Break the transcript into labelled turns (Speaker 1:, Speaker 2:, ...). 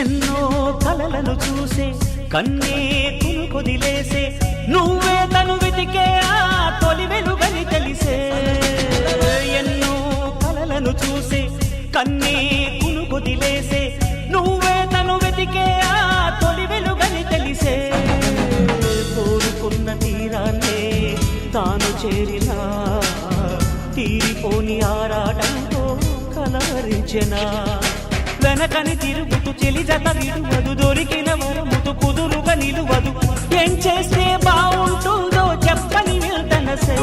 Speaker 1: ఎన్నో కలలను చూసే కన్నే కొదిలేసే నువ్వే తను వెతికే ఆ తొలి వెలుగని తెలిసే ఎన్నో కలలను చూసే కన్నే కొదిలేసే నువ్వే తను వెతికే ఆ తొలి వెలుగని తెలిసే కోరుకున్న తీరాన్నే తాను చేరినా తీరిపోని ఆరాటంతో కలవరించెనా వెనకని తిరుగుతూ చెలి జత విడువదు దొరికిన వరముతు కుదురుగా నిలువదు ఏం చేస్తే బాగుంటుందో చెప్పని వెళ్తనసే